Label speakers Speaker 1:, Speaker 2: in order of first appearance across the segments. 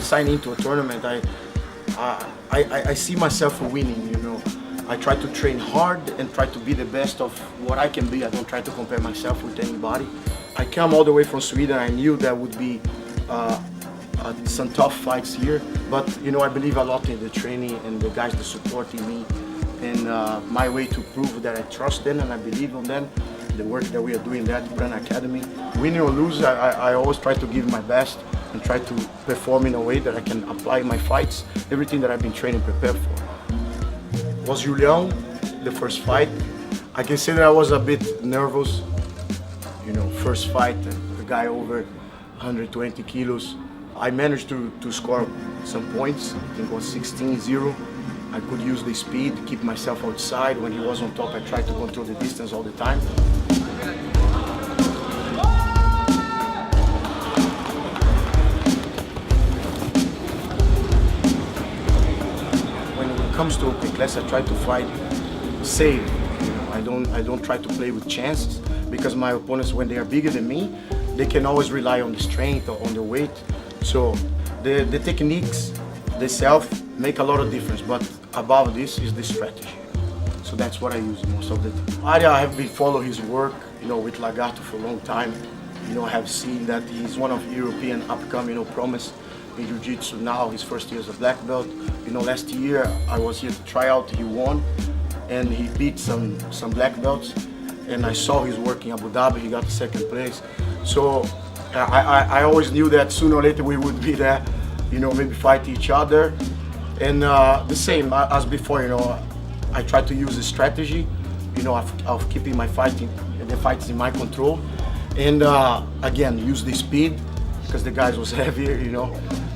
Speaker 1: sign into a tournament, I see myself winning, you know. I try to train hard and try to be the best of what I can be. I don't try to compare myself with anybody. I come all the way from Sweden. I knew there would be some tough fights here, but you know, I believe a lot in the training and the guys that supporting me, and my way to prove that I trust them and I believe on them. The work that we are doing there at Brand Academy, winning or lose, I always try to give my best and try to perform in a way that I can apply my fights, everything that I've been training prepared for. Was Julião, the first fight. I can say that I was a bit nervous. You know, first fight, a guy over 120 kilos. I managed to score some points. I think it was 16-0. I could use the speed, keep myself outside. When he was on top, I tried to control the distance all the time. When it comes to open class, I try to fight safe. You know, I don't try to play with chances, because my opponents, when they are bigger than me, they can always rely on the strength or on the weight. So the techniques themselves make a lot of difference, but above this is the strategy. So that's what I use most of the time. Arya, I have been following his work, you know, with Lagarto for a long time. You know, I have seen that he's one of European upcoming, you know, promise in Jiu-Jitsu now. His first year as a black belt. You know, last year I was here to try out. He won, and he beat some black belts. And I saw his work in Abu Dhabi. He got the second place. So I always knew that sooner or later we would be there, you know, maybe fight each other. And the same as before, you know, I try to use a strategy, you know, of keeping the fights in my control. And again, use the speed, because the guys was heavier, you know.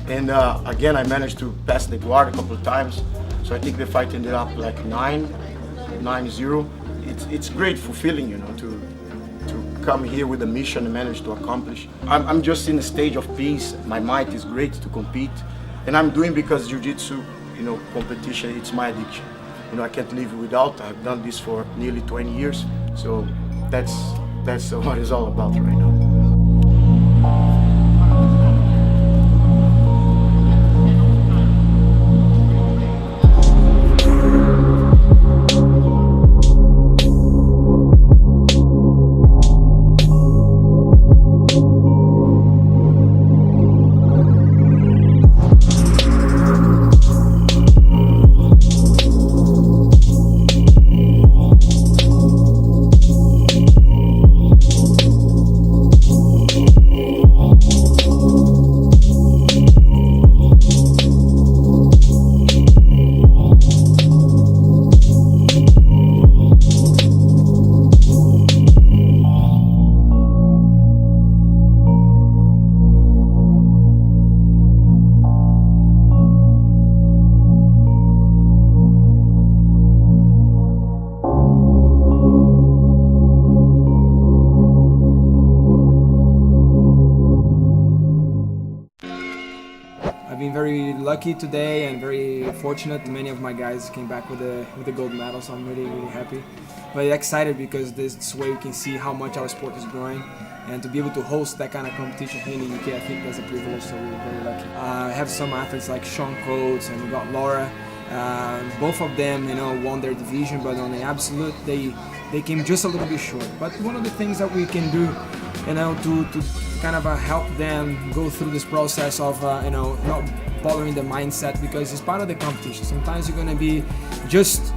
Speaker 1: And again, I managed to pass the guard a couple of times. So I think the fight ended up like 9-0. It's great, fulfilling, you know, to come here with a mission and manage to accomplish. I'm just in a stage of peace. My mind is great to compete, and I'm doing because Jiu-Jitsu, you know, competition, it's my addiction. You know, I can't live without. I've done this for nearly 20 years, so that's what it's all about right now.
Speaker 2: I've been very lucky today and very fortunate. Many of my guys came back with the gold medal, so I'm really happy. But excited because this way we can see how much our sport is growing, and to be able to host that kind of competition here in the UK, I think that's a privilege. So we're very lucky. I have some athletes like Sean Coates, and we got Laura. Both of them, you know, won their division, but on the absolute, they came just a little bit short. But one of the things that we can do, you know, to kind of help them go through this process of, you know, not bothering the mindset, because it's part of the competition. Sometimes you're gonna be just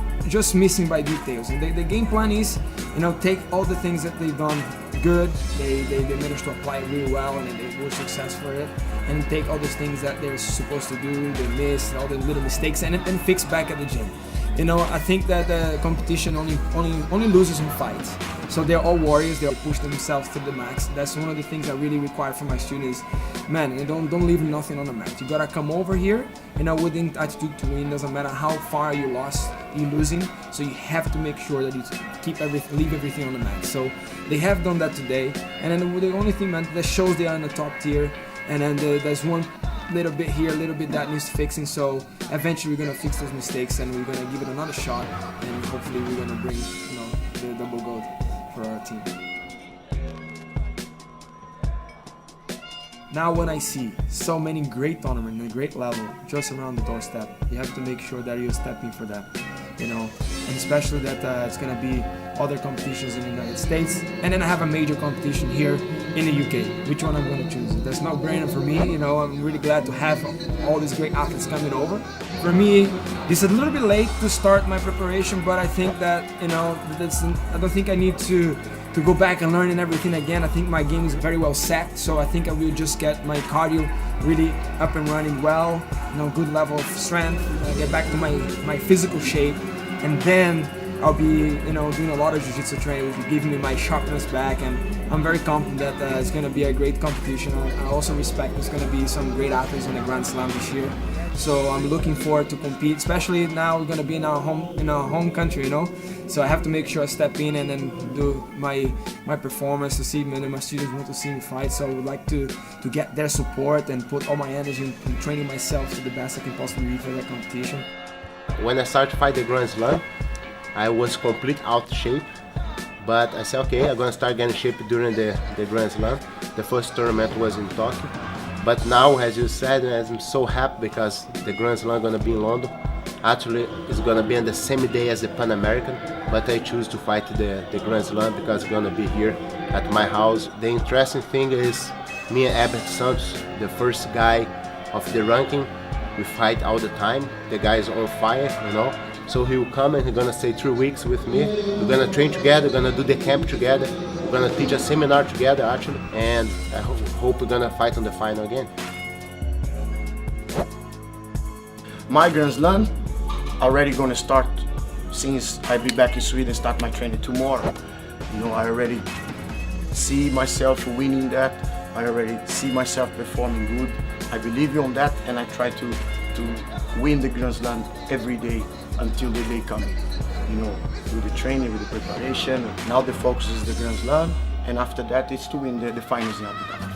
Speaker 2: missing by details, and the game plan is, you know, take all the things that they've done good, they managed to apply it really well, and they were successful for it, and take all those things that they're supposed to do, they missed, all the little mistakes, and fix back at the gym. You know, I think that the competition only loses in fights. So they're all warriors, they push themselves to the max. That's one of the things I really require from my students. Man, don't leave nothing on the mat. You gotta come over here, you know, with the attitude to win. Doesn't matter how far you're losing. So you have to make sure that you leave everything on the mat. So they have done that today. And then the only thing, man, that shows they are in the top tier. And then there's one little bit here, a little bit that needs fixing. So eventually we're gonna fix those mistakes, and we're gonna give it another shot, and hopefully we're gonna bring, you know, the double gold for our team. now when I see so many great tournaments and a great level just around the doorstep, you have to make sure that you step in for that, you know, and especially that it's gonna be other competitions in the United States, and then I have a major competition here in the UK. Which one I'm gonna choose? That's no brainer for me, you know. I'm really glad to have all these great athletes coming over. For me, it's a little bit late to start my preparation, but I think that, you know, I don't think I need to go back and learn and everything again. I think my game is very well set, so I think I will just get my cardio really up and running well, you know, good level of strength, get back to my physical shape, and then I'll be, you know, doing a lot of jiu-jitsu training, which will give me my sharpness back, and I'm very confident that it's going to be a great competition. I also respect there's going to be some great athletes in the Grand Slam this year, so I'm looking forward to compete. Especially now we're going to be in our home country, you know. So I have to make sure I step in and then do my performance to see many of my students want to see me fight. So I would like to get their support and put all my energy in training myself to the best I can possibly be for that competition.
Speaker 3: When I started to fight the Grand Slam, I was complete out of shape, but I said, okay, I'm gonna start getting shape during the Grand Slam. The first tournament was in Tokyo, but now, as you said, I'm so happy because the Grand Slam gonna be in London. Actually, it's gonna be on the same day as the Pan American, but I choose to fight the Grand Slam because it's gonna be here at my house. The interesting thing is, me and Albert Santos, the first guy of the ranking, we fight all the time. The guy is on fire, you know. So he will come and he's gonna stay 3 weeks with me. We're gonna train together, we're gonna do the camp together, we're gonna teach a seminar together actually, and I hope we're gonna fight on the final again.
Speaker 1: My Grand Slam already gonna start since I be back in Sweden, start my training tomorrow. You know, I already see myself winning that. I already see myself performing good. I believe on that, and I try to win the Grand Slam every day until the day comes. You know, with the training, with the preparation. Now the focus is the Grand Slam, and after that it's to win the finals in Abu Dhabi.